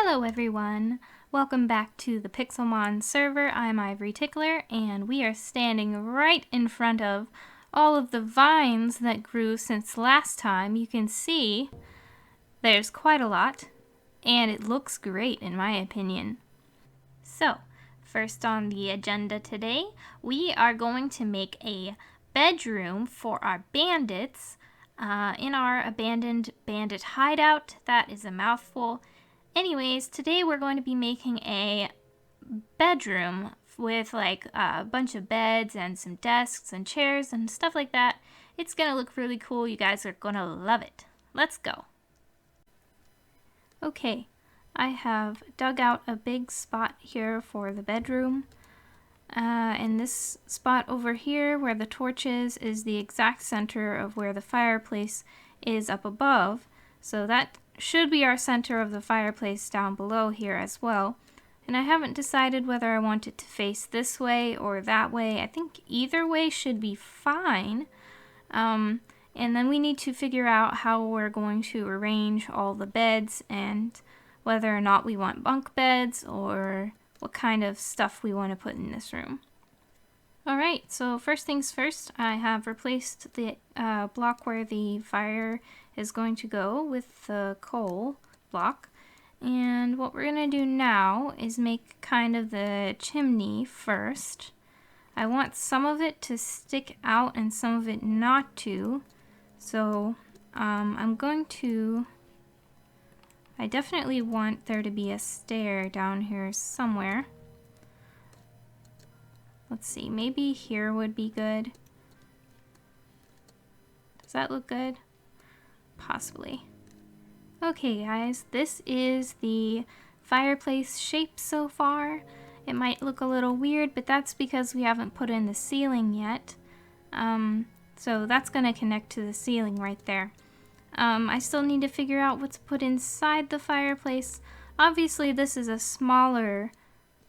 Hello everyone! Welcome back to the Pixelmon server. I'm Ivory Tickler, and we are standing right in front of all of the vines that grew since last time. You can see there's quite a lot, and it looks great in my opinion. So, first on the agenda today, we are going to make a bedroom for our bandits in our abandoned bandit hideout. That is a mouthful. Anyways, today we're going to be making a bedroom with like a bunch of beds and some desks and chairs and stuff like that. It's gonna look really cool. You guys are gonna love it. Let's go. Okay, I have dug out a big spot here for the bedroom. And this spot over here where the torch is the exact center of where the fireplace is up above. So that should be our center of the fireplace down below here as well. And I haven't decided whether I want it to face this way or that way. I think either way should be fine. And then we need to figure out how we're going to arrange all the beds and whether or not we want bunk beds or what kind of stuff we want to put in this room. Alright, so first things first, I have replaced the block where the fire is going to go with the coal block. And what we're going to do now is make kind of the chimney first. I want some of it to stick out and some of it not to. So I'm going to... I definitely want there to be a stair down here somewhere. Let's see, maybe here would be good. Does that look good? Possibly. Okay guys, this is the fireplace shape so far. It might look a little weird, but that's because we haven't put in the ceiling yet. So that's gonna connect to the ceiling right there. I still need to figure out what to put inside the fireplace. Obviously this is a smaller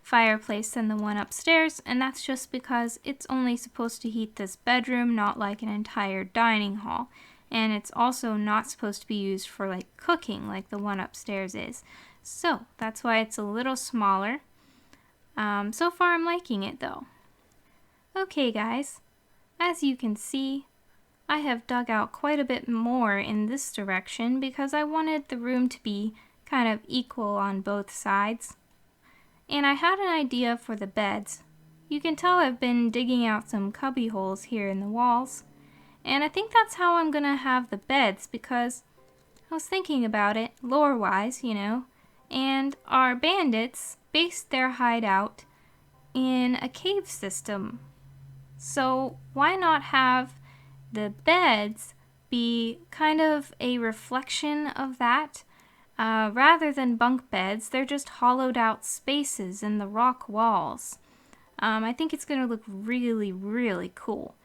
fireplace than the one upstairs, and that's just because it's only supposed to heat this bedroom, not like an entire dining hall. And it's also not supposed to be used for like cooking like the one upstairs is. So that's why it's a little smaller. So far I'm liking it though. Okay guys, as you can see, I have dug out quite a bit more in this direction because I wanted the room to be kind of equal on both sides. And I had an idea for the beds. You can tell I've been digging out some cubby holes here in the walls. And I think that's how I'm gonna have the beds because I was thinking about it, lore-wise, you know, and our bandits based their hideout in a cave system. So why not have the beds be kind of a reflection of that? Rather than bunk beds, they're just hollowed out spaces in the rock walls. I think it's gonna look really, really cool.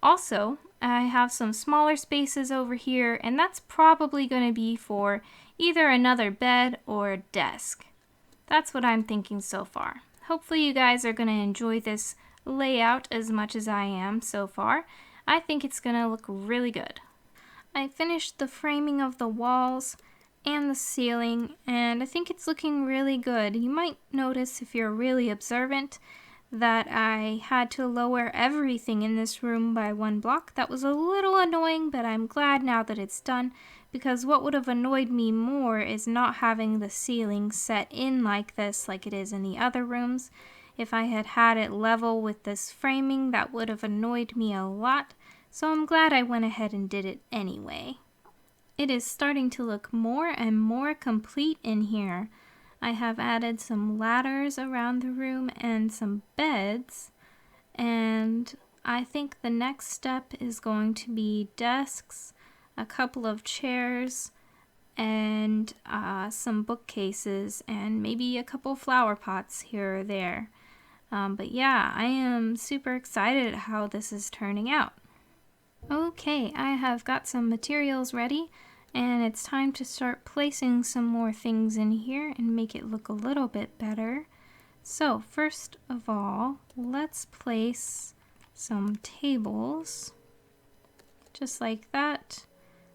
Also, I have some smaller spaces over here, and that's probably going to be for either another bed or a desk. That's what I'm thinking so far. Hopefully you guys are going to enjoy this layout as much as I am so far. I think it's going to look really good. I finished the framing of the walls and the ceiling, and I think it's looking really good. You might notice if you're really observant that I had to lower everything in this room by one block. That was a little annoying, but I'm glad now that it's done, because what would have annoyed me more is not having the ceiling set in like this, like it is in the other rooms. If I had had it level with this framing, that would have annoyed me a lot, so I'm glad I went ahead and did it anyway. It is starting to look more and more complete in here. I have added some ladders around the room and some beds, and I think the next step is going to be desks, a couple of chairs, and some bookcases, and maybe a couple flower pots here or there. But yeah, I am super excited at how this is turning out. Okay, I have got some materials ready. And it's time to start placing some more things in here and make it look a little bit better. So first of all, let's place some tables. Just like that.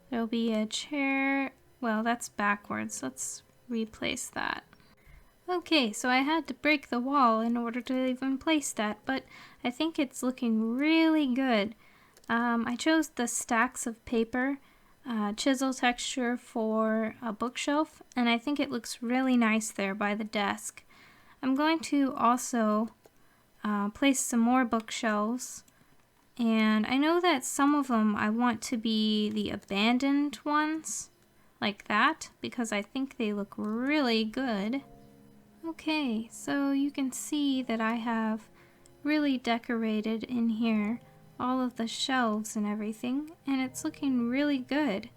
There'll be a chair. Well, that's backwards. Let's replace that. Okay, so I had to break the wall in order to even place that, but I think it's looking really good. I chose the stacks of paper chisel texture for a bookshelf, and I think it looks really nice there by the desk. I'm going to also place some more bookshelves, and I know that some of them I want to be the abandoned ones, like that, because I think they look really good. Okay, so you can see that I have really decorated in here all of the shelves and everything, and it's looking really good.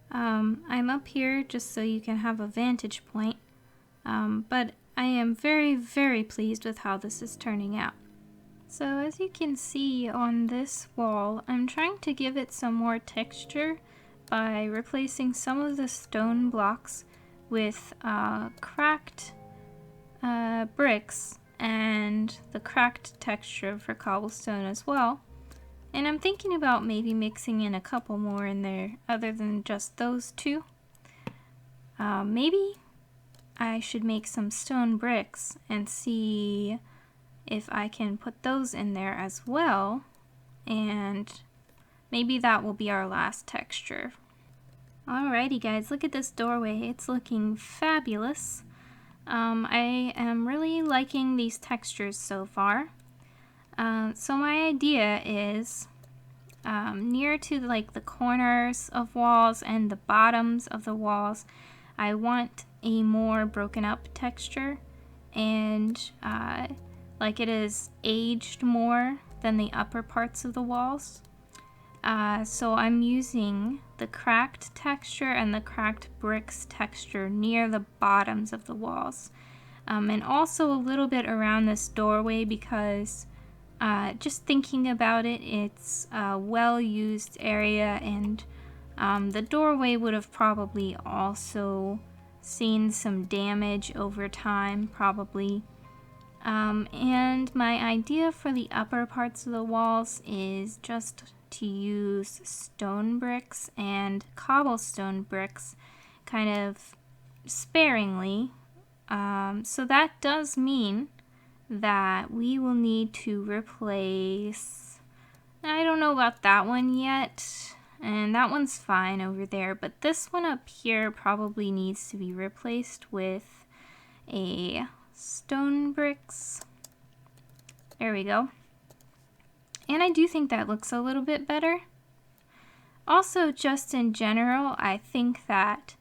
I'm up here just so you can have a vantage point, but I am very, very pleased with how this is turning out. So as you can see on this wall, I'm trying to give it some more texture by replacing some of the stone blocks with cracked bricks and the cracked texture for cobblestone as well. And I'm thinking about maybe mixing in a couple more in there other than just those two. Maybe I should make some stone bricks and see if I can put those in there as well, and maybe that will be our last texture. Alrighty guys, look at this doorway. It's looking fabulous. I am really liking these textures so far. So my idea is near to like the corners of walls and the bottoms of the walls, I want a more broken up texture, and like it is aged more than the upper parts of the walls. So I'm using the cracked texture and the cracked bricks texture near the bottoms of the walls. And also a little bit around this doorway because just thinking about it, it's a well-used area, and the doorway would have probably also seen some damage over time, probably. And my idea for the upper parts of the walls is just to use stone bricks and cobblestone bricks kind of sparingly. So that does mean that we will need to replace, I don't know about that one yet, and that one's fine over there, but this one up here probably needs to be replaced with a stone bricks. There we go. And I do think that looks a little bit better. Also, just in general, I think that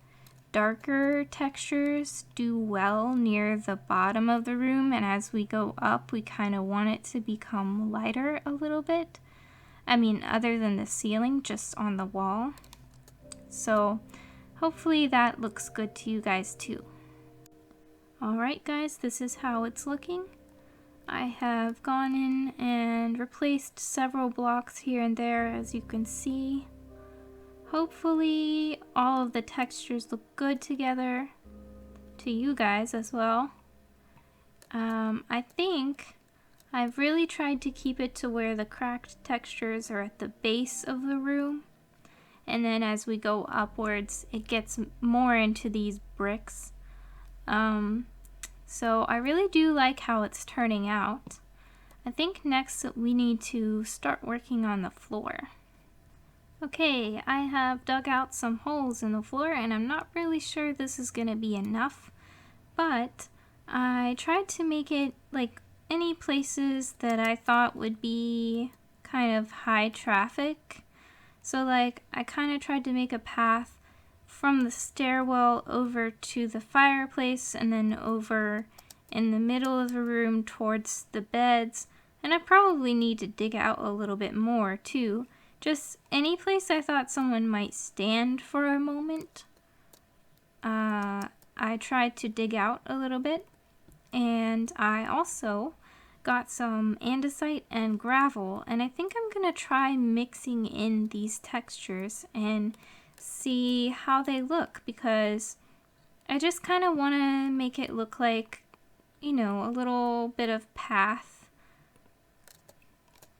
darker textures do well near the bottom of the room, and as we go up, we kind of want it to become lighter a little bit. I mean, other than the ceiling, just on the wall. So hopefully that looks good to you guys too. Alright guys, this is how it's looking. I have gone in and replaced several blocks here and there, as you can see. Hopefully all of the textures look good together to you guys as well. I think I've really tried to keep it to where the cracked textures are at the base of the room, and then as we go upwards it gets more into these bricks. So I really do like how it's turning out. I think next we need to start working on the floor. Okay, I have dug out some holes in the floor, and I'm not really sure this is gonna be enough, but I tried to make it like any places that I thought would be kind of high traffic. So like I kind of tried to make a path from the stairwell over to the fireplace and then over in the middle of the room towards the beds, and I probably need to dig out a little bit more too. Just any place I thought someone might stand for a moment. I tried to dig out a little bit, and I also got some andesite and gravel, and I think I'm gonna try mixing in these textures and see how they look, because I just kind of want to make it look like, you know, a little bit of path,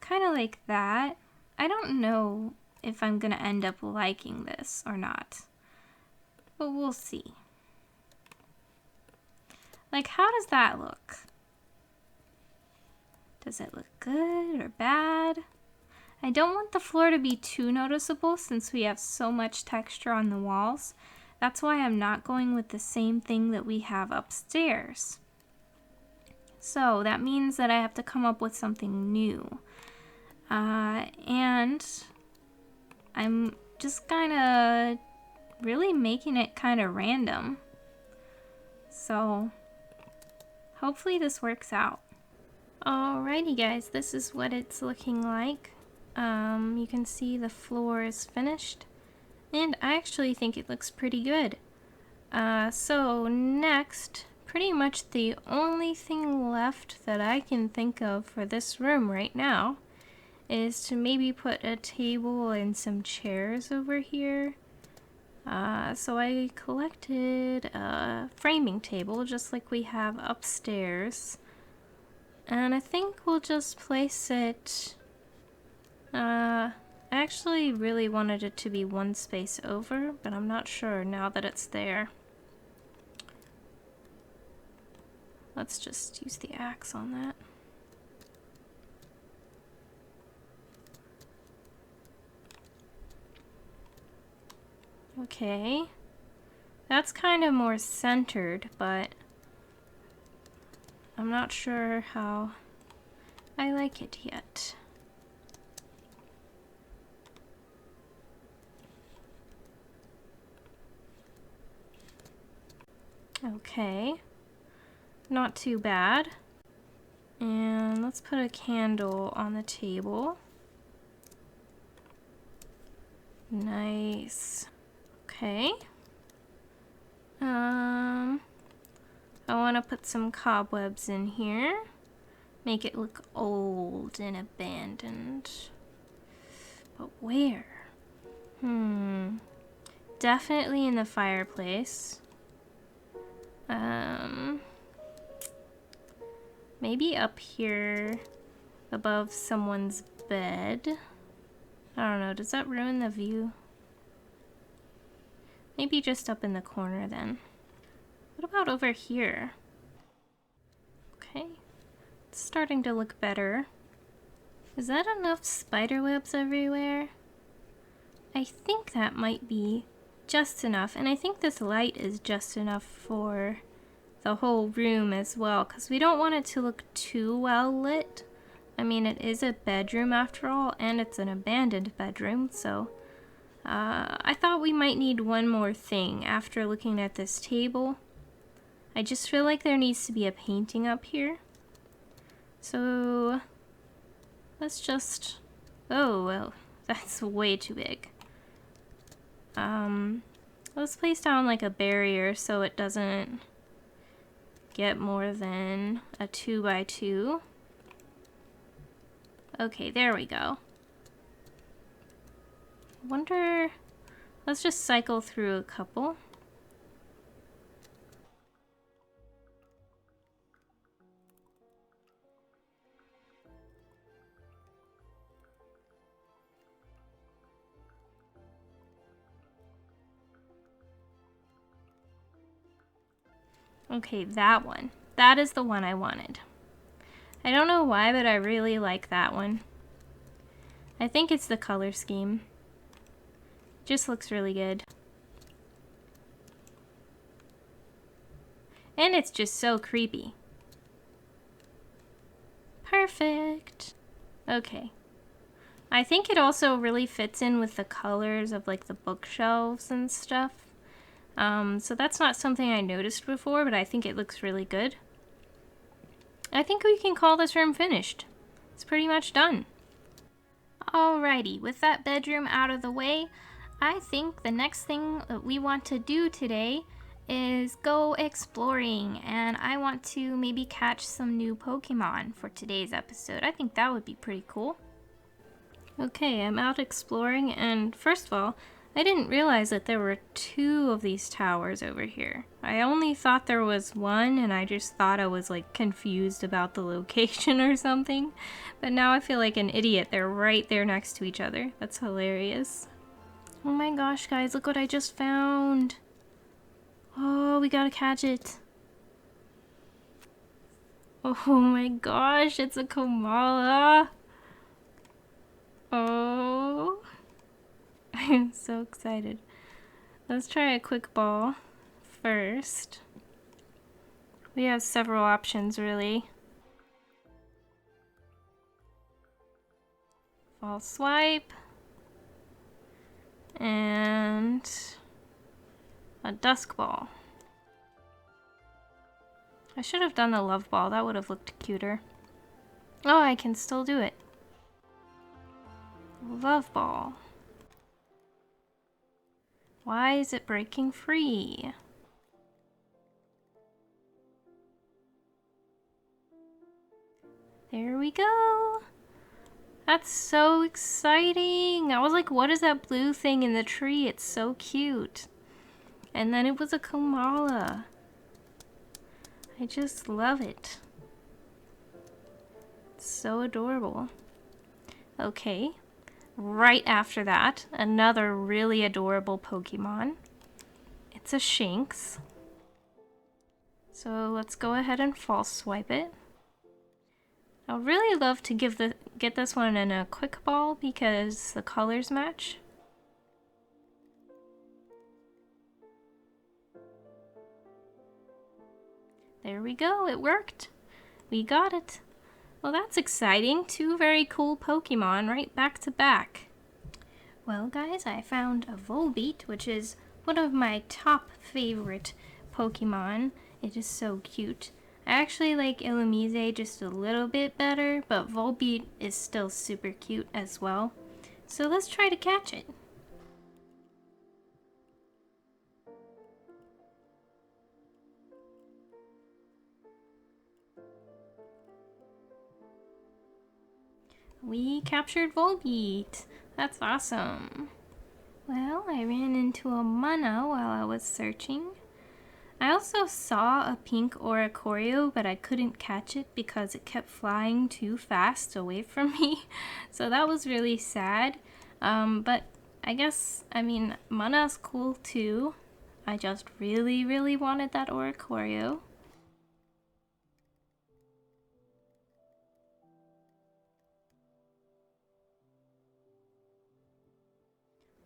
kind of like that. I don't know if I'm gonna end up liking this or not, but we'll see. Like, how does that look? Does it look good or bad? I don't want the floor to be too noticeable since we have so much texture on the walls. That's why I'm not going with the same thing that we have upstairs. So that means that I have to come up with something new. And I'm just kind of really making it kind of random. So hopefully this works out. Alrighty guys, this is what it's looking like. You can see the floor is finished, and I actually think it looks pretty good. So next, pretty much the only thing left that I can think of for this room right now is to maybe put a table and some chairs over here. So I collected a framing table just like we have upstairs, and I think we'll just place it, I actually really wanted it to be one space over, but I'm not sure now that it's there. Let's just use the axe on that. Okay, that's kind of more centered, but I'm not sure how I like it yet. Okay, not too bad. And let's put a candle on the table. Nice. Okay. I want to put some cobwebs in here. Make it look old and abandoned. But where? Definitely in the fireplace. Maybe up here above someone's bed. I don't know, does that ruin the view? Maybe just up in the corner then. What about over here? Okay, it's starting to look better. Is that enough spider webs everywhere? I think that might be just enough, and I think this light is just enough for the whole room as well, because we don't want it to look too well lit. I mean, it is a bedroom after all, and it's an abandoned bedroom, so I thought we might need one more thing after looking at this table. I just feel like there needs to be a painting up here. So let's just... Oh, well, that's way too big. Let's place down like a barrier so it doesn't get more than a 2x2. Okay, there we go. Wonder... Let's just cycle through a couple. Okay, that one. That is the one I wanted. I don't know why, but I really like that one. I think it's the color scheme. Just looks really good. And it's just so creepy. Perfect. Okay. I think it also really fits in with the colors of like the bookshelves and stuff. So that's not something I noticed before, but I think it looks really good. I think we can call this room finished. It's pretty much done. Alrighty, with that bedroom out of the way, I think the next thing that we want to do today is go exploring, and I want to maybe catch some new Pokemon for today's episode. I think that would be pretty cool. Okay, I'm out exploring, and first of all, I didn't realize that there were 2 of these towers over here. I only thought there was 1, and I just thought I was like confused about the location or something. But now I feel like an idiot. They're right there next to each other. That's hilarious. Oh my gosh, guys, look what I just found. Oh, we gotta catch it. Oh my gosh, it's a Kamala. Oh, I am so excited. Let's try a quick ball first. We have several options, really. False swipe. And a dusk ball. I should have done the love ball. That would have looked cuter. Oh, I can still do it. Love ball. Why is it breaking free? There we go. That's so exciting. I was like, what is that blue thing in the tree? It's so cute. And then it was a Kamala. I just love it. It's so adorable. Okay. Right after that, another really adorable Pokemon. It's a Shinx. So let's go ahead and false swipe it. I would really love to get this one in a quick ball because the colors match. There we go, it worked. We got it. Well, that's exciting. Two very cool Pokemon right back to back. Well, guys, I found a Volbeat, which is one of my top favorite Pokemon. It is so cute. I actually like Illumise just a little bit better, but Volbeat is still super cute as well. So let's try to catch it. We captured Volbeat. That's awesome. Well, I ran into a Mana while I was searching. I also saw a pink Oricorio, but I couldn't catch it because it kept flying too fast away from me. So that was really sad. But I guess, Mana's cool too. I just really wanted that Oricorio.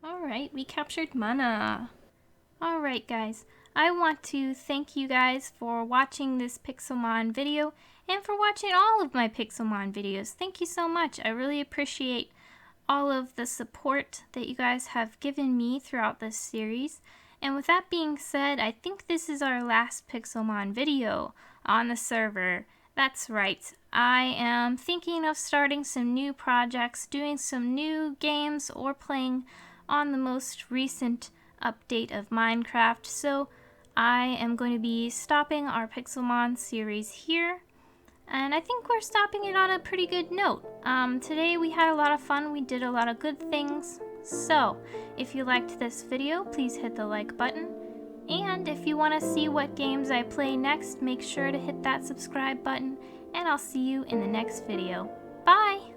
Alright, we captured Mana. Alright guys, I want to thank you guys for watching this Pixelmon video and for watching all of my Pixelmon videos. Thank you so much. I really appreciate all of the support that you guys have given me throughout this series. And with that being said, I think this is our last Pixelmon video on the server. That's right, I am thinking of starting some new projects, doing some new games, or playing on the most recent update of Minecraft, so I am going to be stopping our Pixelmon series here, and I think we're stopping it on a pretty good note. Today we had a lot of fun, we did a lot of good things, so if you liked this video, please hit the like button, and if you want to see what games I play next, make sure to hit that subscribe button, and I'll see you in the next video. Bye!